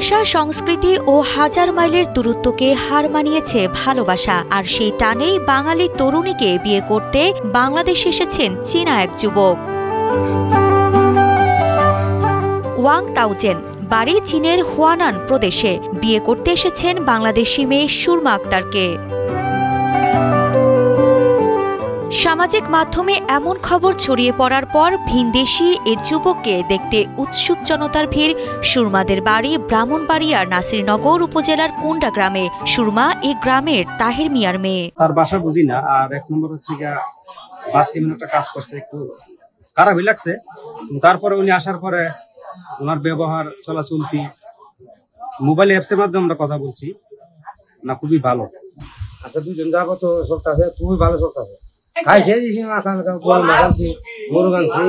ভাষা, সংস্কৃতি ও হাজার মাইলের দূরত্বকে হার মানিয়েছে ভালোবাসা। আর সেই টানেই বাঙালি তরুণীকে বিয়ে করতে বাংলাদেশে এসেছেন চীনা এক যুবক। ওয়াং তাওজেন, বাড়ি চীনের হুয়ানান প্রদেশে। বিয়ে করতে এসেছেন বাংলাদেশি মেয়ে সুরমা আক্তারকে। সামাজিক মাধ্যমে এমন খবর ছড়িয়ে পড়ার পর ভিনদেশি এ যুবককে দেখতে উৎসুক জনতার ভিড়। সুরমাদের বাড়ি ব্রাহ্মণবাড়িয়ার নাসিরনগর উপজেলার কুন্ডা গ্রামে। সুরমা এই গ্রামের তাহের মিয়ার মেয়ে। তার বাসা বুঝি না, আর এক নম্বর হচ্ছে বাস্তি একটা কাজ করছে, একটু খারাপই লাগছে। তারপরে উনি আসার পরে ওনার ব্যবহার, চলাচলতি, মোবাইল অ্যাপসের মাধ্যমে আমরা কথা বলছি না, খুবই ভালো। আচ্ছা, দুজন যাবো তো চলতেছে, খুবই ভালো চলতেছে। খাইছে দিছি, মাছ আনছি, গরু আনছি,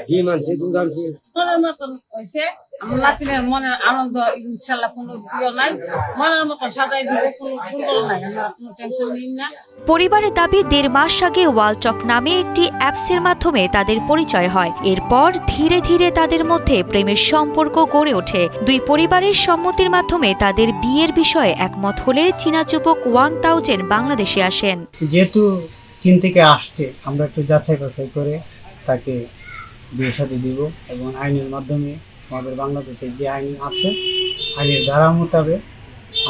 ডিম আনছি, দুধ আনছি। মনের মতন হয়েছে। আমার নাতিনের মনের আনন্দ ইনশাল্লাহ কোনো প্রিয় নাই। মনের মতন সাজাই দিব, কোনো দুর্বল নাই, আমরা কোনো টেনশন নিই না। পরিবারের দাবি 1.5 মাস আগে ওয়ালটক নামে একটি অ্যাপসের মাধ্যমে তাদের পরিচয় হয়। এরপর ধীরে ধীরে তাদের মধ্যে প্রেমের সম্পর্ক গড়ে ওঠে। দুই পরিবারের সম্মতির মাধ্যমে তাদের বিয়ের বিষয়ে একমত হলে চীনা যুবক ওয়াং তাওজেন বাংলাদেশে আসেন। যেহেতু চীন থেকে আসছে, আমরা একটু যাচাই বাছাই করে তাকে বিয়ে শাদী দিব এবং আইনের মাধ্যমে আমাদের বাংলাদেশে যে আইন আছে, আইনের ধারা মোতাবেক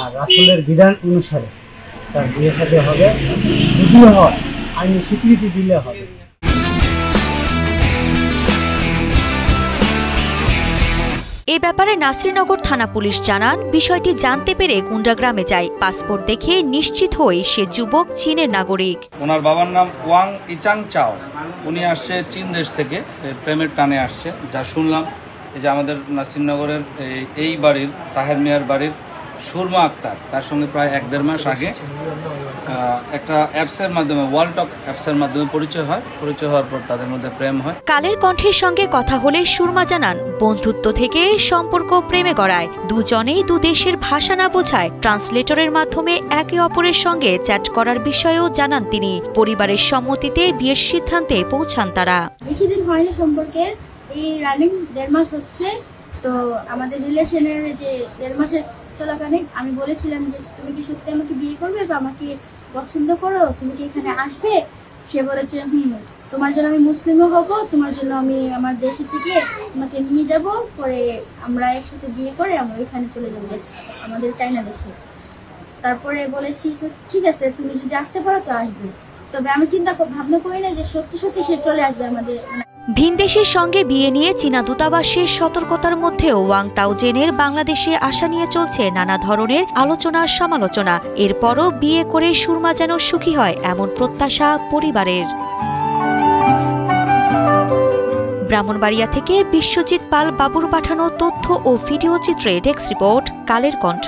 আর রাসূলের বিধান অনুসারে তার বিয়ে শাদী হবে। যদিও হয়, আইনি স্বীকৃতি দিলে হবে। এ ব্যাপারে নাসিরনগর থানা পুলিশ জানান, বিষয়টি জানতে পেরে কুন্ডা গ্রামে যায়। পাসপোর্ট দেখে নিশ্চিত হয়ে সে যুবক চীনের নাগরিক। ওনার বাবার নাম ওয়াং ইচাং চাও। উনি আসছে চীন দেশ থেকে, প্রেমের টানে আসছে। যা শুনলাম, এই যে আমাদের নাসিরনগরের এই বাড়ির তাহের মিয়ার বাড়ির সুরমা আক্তার, তার সঙ্গে প্রায় 1-1.5 মাস আগে একটা অ্যাপসের মাধ্যমে, ওয়ালটক অ্যাপসের মাধ্যমে পরিচয় হয়। পরিচয় হওয়ার পর তাদের মধ্যে প্রেম হয়। কালের কণ্ঠের সঙ্গে কথা হলে সুরমা জানান, বন্ধুত্ব থেকে সম্পর্ক প্রেমে গড়ায়। দুজনেই দু দেশের ভাষা না বোঝায় ট্রান্সলেটরের মাধ্যমে একে অপরের সঙ্গে চ্যাট করার বিষয়েও জানান তিনি। পরিবারের সম্মতিতে বিয়ের সিদ্ধান্তে পৌঁছান তারা। বেশি দিন হয়নি সম্পর্কের, এই রানিং 1.5 মাস হচ্ছে। তো আমাদের রিলেশনের যে 1.5 মাসের চলাকালীন আমি বলেছিলাম যে তুমি কি সত্যি আমাকে বিয়ে করবে বা আমাকে পছন্দ করো, তুমি কি এখানে আসবে? সে বলেছে তোমার জন্য আমি মুসলিমও হব, তোমার জন্য আমি আমার দেশে থেকে তোমাকে নিয়ে যাব, পরে আমরা একসাথে বিয়ে করে আমরা এখানে চলে যাবো আমাদের চায়না দেশে। তারপরে বলেছি তো ঠিক আছে, তুমি যদি আসতে পারো তো আসবে। তবে আমি ভাবনা করি না যে সত্যি সত্যি সে চলে আসবে আমাদের। ভিনদেশের সঙ্গে বিয়ে নিয়ে চীনা দূতাবাসের সতর্কতার মধ্যেও ওয়াং তাওজেনের বাংলাদেশে আসা নিয়ে চলছে নানা ধরনের আলোচনা সমালোচনা। এরপরও বিয়ে করে সুরমা যেন সুখী হয়, এমন প্রত্যাশা পরিবারের। ব্রাহ্মণবাড়িয়া থেকে বিশ্বজিৎ পাল বাবুর পাঠানো তথ্য ও ভিডিও চিত্রে ডেস্ক রিপোর্ট, কালের কণ্ঠ।